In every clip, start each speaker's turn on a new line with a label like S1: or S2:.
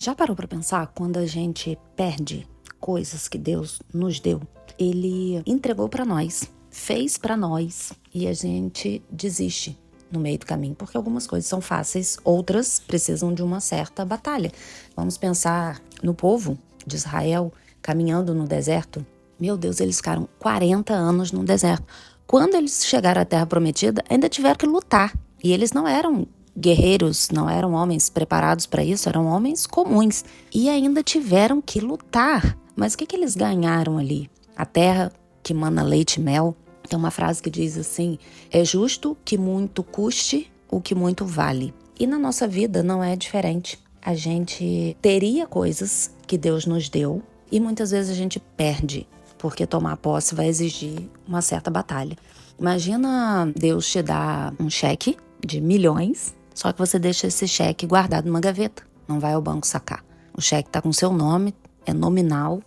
S1: Já parou para pensar quando a gente perde coisas que Deus nos deu? Ele entregou para nós, fez para nós e a gente desiste no meio do caminho, porque algumas coisas são fáceis, outras precisam de uma certa batalha. Vamos pensar no povo de Israel caminhando no deserto. Meu Deus, eles ficaram 40 anos no deserto. Quando eles chegaram à Terra Prometida, ainda tiveram que lutar. E eles não eram guerreiros, não eram homens preparados para isso, eram homens comuns. E ainda tiveram que lutar. Mas o que eles ganharam ali? A terra que mana leite e mel. Tem uma frase que diz assim: é justo que muito custe o que muito vale. E na nossa vida não é diferente. A gente teria coisas que Deus nos deu e muitas vezes a gente perde, porque tomar posse vai exigir uma certa batalha. Imagina Deus te dar um cheque de milhões, só que você deixa esse cheque guardado numa gaveta, não vai ao banco sacar. O cheque está com seu nome, é nominal,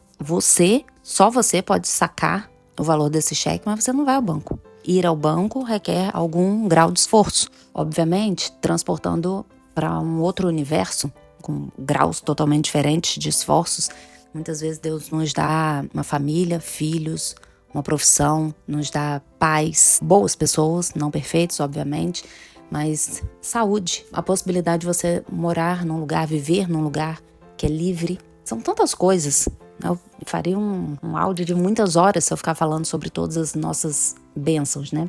S1: só você pode sacar o valor desse cheque, mas você não vai ao banco. Ir ao banco requer algum grau de esforço, obviamente transportando para um outro universo, com graus totalmente diferentes de esforços. Muitas vezes Deus nos dá uma família, filhos, uma profissão, nos dá pais, boas pessoas, não perfeitos, obviamente, mas saúde, a possibilidade de você morar num lugar, viver num lugar que é livre. São tantas coisas. Eu faria um áudio de muitas horas se eu ficar falando sobre todas as nossas bênçãos, né?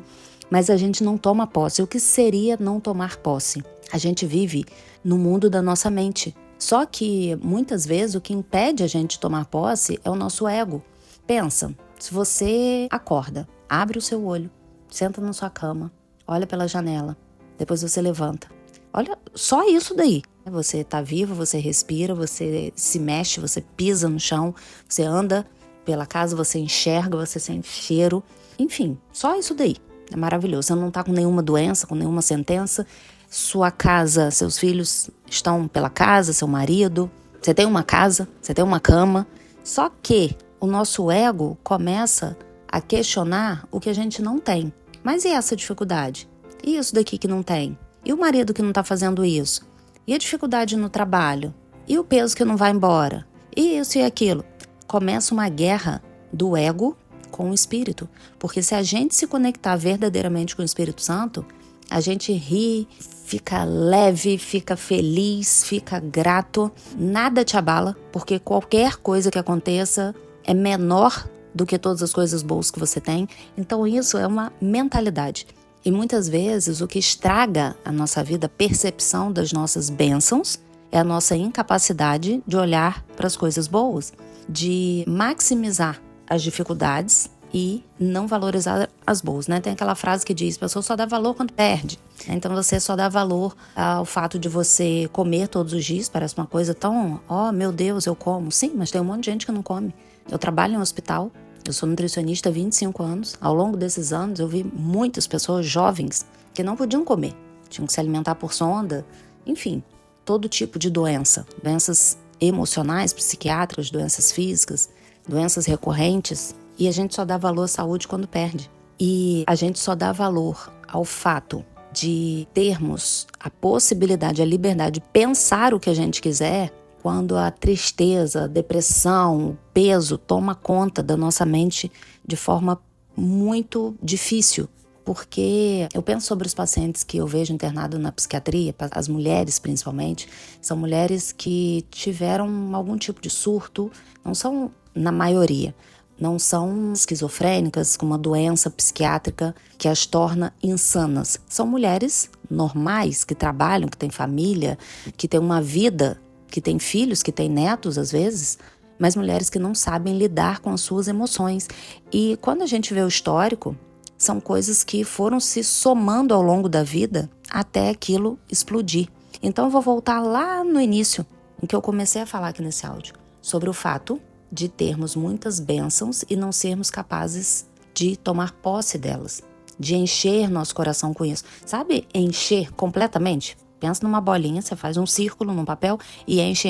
S1: Mas a gente não toma posse. O que seria não tomar posse? A gente vive no mundo da nossa mente. Só que, muitas vezes, o que impede a gente de tomar posse é o nosso ego. Pensa, se você acorda, abre o seu olho, senta na sua cama, olha pela janela, depois você levanta. Olha, só isso daí. Você tá vivo, você respira, você se mexe, você pisa no chão, você anda pela casa, você enxerga, você sente cheiro. Enfim, só isso daí. É maravilhoso. Você não tá com nenhuma doença, com nenhuma sentença. Sua casa, seus filhos estão pela casa, seu marido. Você tem uma casa, você tem uma cama. Só que o nosso ego começa a questionar o que a gente não tem. Mas e essa dificuldade? E isso daqui que não tem? E o marido que não tá fazendo isso? E a dificuldade no trabalho? E o peso que não vai embora? E isso e aquilo? Começa uma guerra do ego com o Espírito. Porque se a gente se conectar verdadeiramente com o Espírito Santo, a gente ri, fica leve, fica feliz, fica grato. Nada te abala, porque qualquer coisa que aconteça é menor do que todas as coisas boas que você tem. Então isso é uma mentalidade. E muitas vezes o que estraga a nossa vida, a percepção das nossas bênçãos, é a nossa incapacidade de olhar para as coisas boas, de maximizar as dificuldades e não valorizar as boas, né? Tem aquela frase que diz: a pessoa só dá valor quando perde. Então você só dá valor ao fato de você comer todos os dias, parece uma coisa tão, meu Deus, eu como. Sim, mas tem um monte de gente que não come. Eu trabalho em um hospital. Eu sou nutricionista há 25 anos. Ao longo desses anos, eu vi muitas pessoas jovens que não podiam comer. Tinham que se alimentar por sonda. Enfim, todo tipo de doença. Doenças emocionais, psiquiátricas, doenças físicas, doenças recorrentes. E a gente só dá valor à saúde quando perde. E a gente só dá valor ao fato de termos a possibilidade, a liberdade de pensar o que a gente quiser quando a tristeza, a depressão, o peso toma conta da nossa mente de forma muito difícil. Porque eu penso sobre os pacientes que eu vejo internados na psiquiatria, as mulheres principalmente, são mulheres que tiveram algum tipo de surto, não são na maioria, não são esquizofrênicas com uma doença psiquiátrica que as torna insanas. São mulheres normais que trabalham, que têm família, que têm uma vida, que têm filhos, que têm netos às vezes, mas mulheres que não sabem lidar com as suas emoções. E quando a gente vê o histórico, são coisas que foram se somando ao longo da vida até aquilo explodir. Então eu vou voltar lá no início, em que eu comecei a falar aqui nesse áudio, sobre o fato de termos muitas bênçãos e não sermos capazes de tomar posse delas, de encher nosso coração com isso. Sabe encher completamente? Pensa numa bolinha, você faz um círculo num papel e enche.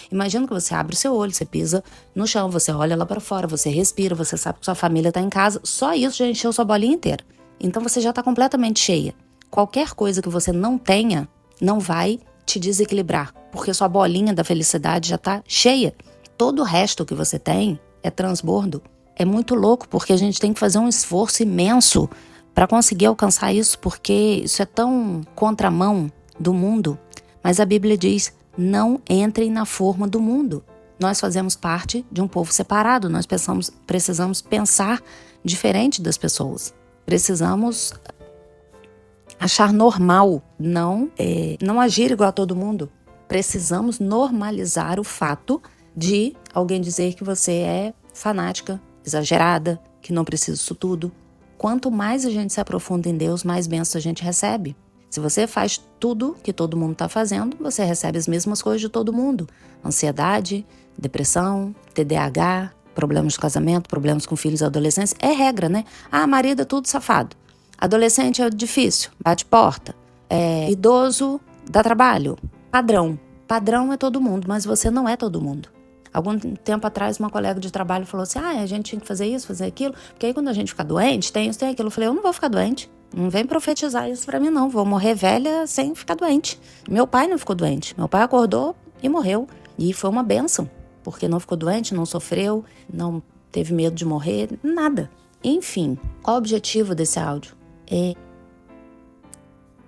S1: Imagina que você abre o seu olho, você pisa no chão, você olha lá para fora, você respira, você sabe que sua família está em casa. Só isso já encheu sua bolinha inteira. Então você já está completamente cheia. Qualquer coisa que você não tenha, não vai te desequilibrar, porque sua bolinha da felicidade já tá cheia. Todo o resto que você tem é transbordo. É muito louco, porque a gente tem que fazer um esforço imenso para conseguir alcançar isso, porque isso é tão contramão do mundo. Mas a Bíblia diz, não entrem na forma do mundo. Nós fazemos parte de um povo separado, nós precisamos pensar diferente das pessoas. Precisamos achar normal, não agir igual a todo mundo. Precisamos normalizar o fato de alguém dizer que você é fanática, exagerada, que não precisa disso tudo. Quanto mais a gente se aprofunda em Deus, mais bênção a gente recebe. Se você faz tudo que todo mundo está fazendo, você recebe as mesmas coisas de todo mundo. Ansiedade, depressão, TDAH, problemas de casamento, problemas com filhos e adolescentes. É regra, né? Marido é tudo safado. Adolescente é difícil, bate porta. Idoso, dá trabalho. Padrão. Padrão é todo mundo, mas você não é todo mundo. Algum tempo atrás, uma colega de trabalho falou assim, a gente tinha que fazer isso, fazer aquilo, porque aí quando a gente fica doente, tem isso, tem aquilo. Eu falei, eu não vou ficar doente. Não vem profetizar isso pra mim, não. Vou morrer velha sem ficar doente. Meu pai não ficou doente. Meu pai acordou e morreu. E foi uma bênção, porque não ficou doente, não sofreu, não teve medo de morrer, nada. Enfim, qual o objetivo desse áudio? É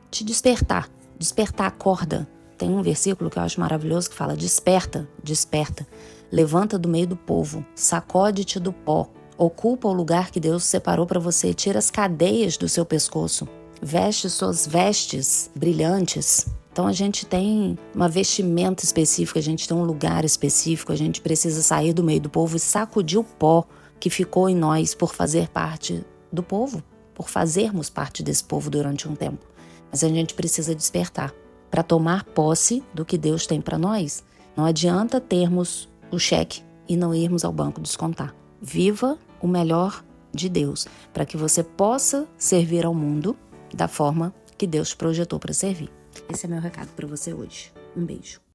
S1: te despertar. Despertar, acorda. Tem um versículo que eu acho maravilhoso que fala, desperta, desperta. Levanta do meio do povo, sacode-te do pó. Ocupa o lugar que Deus separou para você, tira as cadeias do seu pescoço. Veste suas vestes brilhantes. Então a gente tem uma vestimenta específica, a gente tem um lugar específico, a gente precisa sair do meio do povo e sacudir o pó que ficou em nós por fazer parte do povo, por fazermos parte desse povo durante um tempo. Mas a gente precisa despertar para tomar posse do que Deus tem para nós. Não adianta termos o cheque e não irmos ao banco descontar. Viva o melhor de Deus, para que você possa servir ao mundo da forma que Deus te projetou para servir. Esse é meu recado para você hoje. Um beijo.